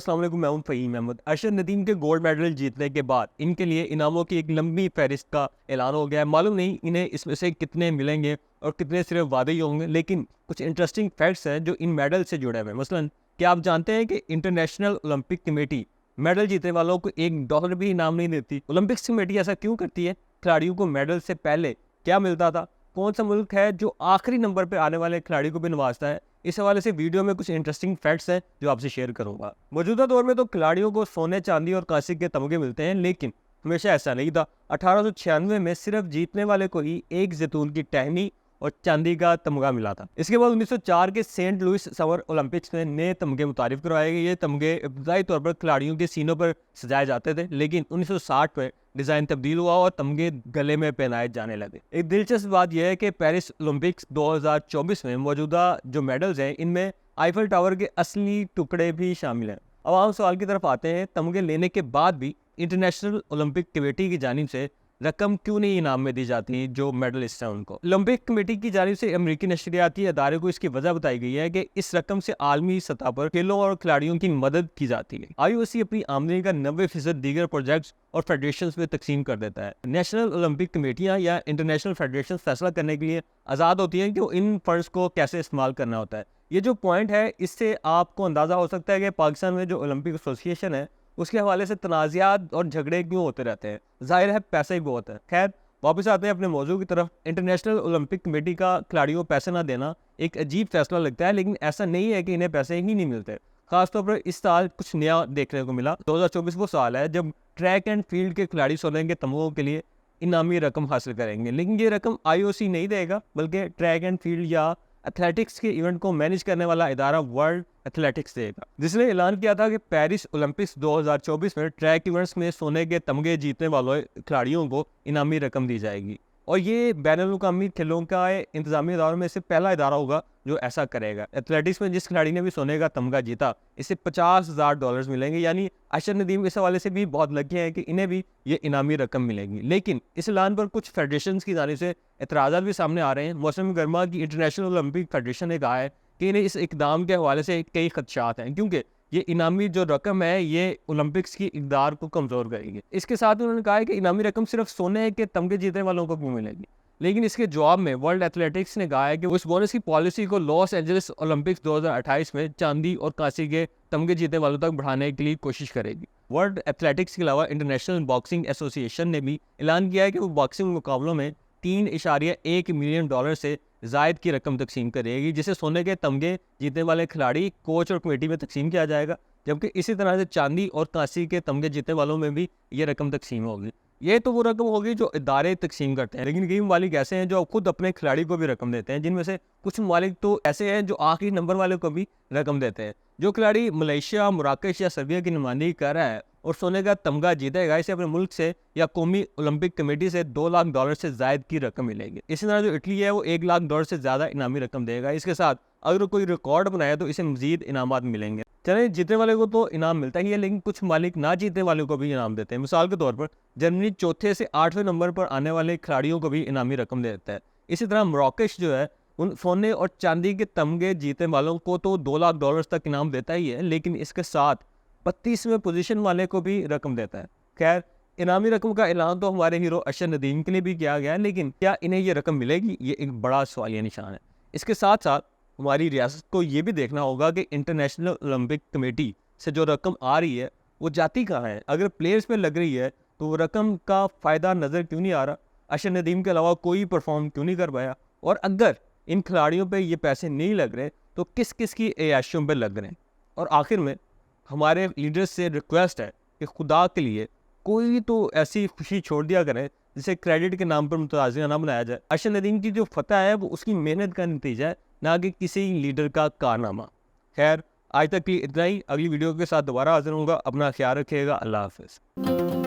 अस्सलाम वालेकुम, मैं हूं फ़हीम अहमद। अरशद नदीम के गोल्ड मेडल जीतने के बाद इनके लिए इनामों की एक लंबी फहरिस्त का ऐलान हो गया है। मालूम नहीं इन्हें इसमें से कितने मिलेंगे और कितने सिर्फ वादे ही होंगे, लेकिन कुछ इंटरेस्टिंग फैक्ट्स हैं जो इन मेडल से जुड़े हुए हैं। मसलन क्या आप जानते हैं कि इंटरनेशनल ओलंपिक कमेटी मेडल जीतने वालों को $1 भी इनाम नहीं देती। ओलंपिक्स कमेटी ऐसा क्यों करती है? खिलाड़ियों को मेडल से पहले क्या मिलता था? कौन सा मुल्क है जो आखिरी नंबर पर आने वाले खिलाड़ी को भी नवाजता है? इस हवाले से वीडियो में कुछ इंटरेस्टिंग फैक्ट्स हैं जो आपसे शेयर करूंगा। मौजूदा दौर में तो खिलाड़ियों को सोने, चांदी और कांसे के तमगे मिलते हैं, लेकिन हमेशा ऐसा नहीं था। 1896 में सिर्फ जीतने वाले को ही एक जैतून की टहनी और चांदी का तमगा मिला था। इसके बाद 1904 के सेंट लुइस समर ओलंपिक्स में नए तमगे मुतारिफ करवाए गए। ये तमगे इब्तदाई तौर पर खिलाड़ियों के सीनों पर सजाए जाते थे, लेकिन 1960 में डिज़ाइन तब्दील हुआ और तमगे गले में पहनाए जाने लगे। एक दिलचस्प बात यह है कि पेरिस ओलंपिक्स 2024 में मौजूदा जो मेडल्स हैं, इनमें आईफल टावर के असली टुकड़े भी शामिल हैं। अब हम सवाल की तरफ आते हैं, तमगे लेने के बाद भी इंटरनेशनल ओलंपिक कमेटी की जानिब से रकम क्यों नहीं इनाम में दी जाती जो मेडलिस्ट हैं उनको? ओलंपिक कमेटी की जानिब से अमेरिकी नशरियाती अदारे को इसकी वजह बताई गई है कि इस रकम से आलमी सतह पर खेलों और खिलाड़ियों की मदद की जाती है। IOC अपनी आमदनी का 90% दीगर प्रोजेक्ट्स और फेडरेशन में तकसीम कर देता है। नेशनल ओलंपिक कमेटियाँ या इंटरनेशनल फेडरेशन फैसला करने के लिए आज़ाद होती हैं कि वो इन फंड्स को कैसे इस्तेमाल करना होता है। ये जो पॉइंट है, इससे आपको अंदाज़ा हो सकता है कि पाकिस्तान में जो ओलंपिक एसोसिएशन है उसके हवाले से तनाज़ात और झगड़े क्यों होते रहते हैं। जाहिर है पैसा ही बहुत है। खैर, वापस आते हैं अपने मौजू की तरफ। इंटरनेशनल ओलंपिक कमेटी का खिलाड़ियों को पैसे ना देना एक अजीब फैसला लगता है, लेकिन ऐसा नहीं है कि इन्हें पैसे ही नहीं मिलते। खासतौर पर इस साल कुछ नया देखने को मिला। 2024 वो साल है जब ट्रैक एंड फील्ड के खिलाड़ी सोने के तमगों के लिए इनामी रकम हासिल करेंगे, लेकिन ये रकम IOC नहीं देगा, बल्कि ट्रैक एंड फील्ड या एथलेटिक्स के इवेंट को मैनेज करने वाला इदारा वर्ल्ड एथलेटिक्स देगा, जिसने ऐलान किया था कि पेरिस ओलंपिक्स 2024 में ट्रैक इवेंट्स में सोने के तमगे जीतने वालों खिलाड़ियों को इनामी रकम दी जाएगी। और ये बैनुल-अक़वामी खेलों का इंतजामी इदारों में से पहला इदारा होगा जो ऐसा करेगा। एथलेटिक्स में जिस खिलाड़ी ने भी सोने का तमगा जीता, इसे $50,000 मिलेंगे। यानी अरशद नदीम इस हवाले से भी बहुत लकी हैं कि इन्हें भी ये इनामी रकम मिलेगी। लेकिन इस ऐलान पर कुछ फेडरेशन की जानिब से एतराज़ात भी सामने आ रहे हैं। मौसम गर्मा की इंटरनेशनल ओलंपिक फेडरेशन ने कहा है कि इन्हें इस इकदाम के हवाले से कई खदशात हैं, क्योंकि ये इनामी जो रकम है ये ओलंपिक्स की इक़दार को कमज़ोर करेगी। इसके साथ उन्होंने कहा है कि इनामी रकम सिर्फ सोने के तमगे जीतने वालों को क्यों मिलेगी, लेकिन इसके जवाब में वर्ल्ड एथलेटिक्स ने कहा है कि उस बोनस की पॉलिसी को लॉस एंजलिस ओलंपिक्स 2028 में चांदी और कांसे के तमगे जीतने वालों तक बढ़ाने के लिए कोशिश करेगी। वर्ल्ड एथलेटिक्स के अलावा इंटरनेशनल बॉक्सिंग एसोसिएशन ने भी ऐलान किया है कि वो बॉक्सिंग मुकाबलों में $3.1 मिलियन से जायद की रकम तकसीम करेगी, जिसे सोने के तमगे जीतने वाले खिलाड़ी, कोच और कमेटी में तकसीम किया जाएगा, जबकि इसी तरह से चांदी और कांसी के तमगे जीतने वालों में भी ये रकम तकसीम होगी। ये तो वो रकम होगी जो इदारे तकसीम करते हैं, लेकिन कई ममालिक ऐसे हैं जो खुद अपने खिलाड़ी को भी रकम देते हैं, जिनमें से कुछ ममालिक तो ऐसे हैं जो आखिरी नंबर वाले को भी रकम देते हैं। जो खिलाड़ी मलेशिया, मोराकश या सर्बिया की नुमाइंदगी कर रहा है और सोने का तमगा जीतेगा, इसे अपने मुल्क से या कौमी ओलंपिक कमेटी से $2 लाख से जायद की रकम मिलेगी। इसी तरह जो इटली है वो $1 लाख से ज़्यादा इनामी रकम देगा। इसके साथ अगर कोई रिकॉर्ड बनाया तो इसे मजीद इनामात मिलेंगे। चले, जीतने वाले को तो इनाम मिलता ही है, लेकिन कुछ मालिक ना जीतने वाले को भी इनाम देते हैं। मिसाल के तौर पर जर्मनी चौथे से 8वें नंबर पर आने वाले खिलाड़ियों को भी इनामी रकम दे देता है। इसी तरह मोराकश जो है उन सोने और चांदी के तमगे जीतने वालों को तो $2 लाख तक इनाम देता ही है, लेकिन इसके साथ 32वें पोजीशन वाले को भी रकम देता है। खैर, इनामी रकम का ऐलान तो हमारे हीरो अरशद नदीम के लिए भी किया गया है, लेकिन क्या इन्हें ये रकम मिलेगी? ये एक बड़ा सवालिया निशान है। इसके साथ साथ हमारी रियासत को ये भी देखना होगा कि इंटरनेशनल ओलंपिक कमेटी से जो रकम आ रही है वो जाती कहाँ है? अगर प्लेयर्स में लग रही है तो वो रकम का फ़ायदा नज़र क्यों नहीं आ रहा? अरशद नदीम के अलावा कोई परफॉर्म क्यों नहीं कर पाया? और अगर इन खिलाड़ियों पे ये पैसे नहीं लग रहे तो किस किस की ऐशों पे लग रहे हैं? और आखिर में हमारे लीडर्स से रिक्वेस्ट है कि खुदा के लिए कोई तो ऐसी खुशी छोड़ दिया करें जिसे क्रेडिट के नाम पर मुतज़िया ना बनाया जाए। अरशद नदीम की जो फतह है वो उसकी मेहनत का नतीजा है, ना कि किसी लीडर का कारनामा। खैर, आज तक की इतना ही। अगली वीडियो के साथ दोबारा हाजिर होऊंगा। अपना ख्याल रखिएगा। अल्लाह हाफ़िज़।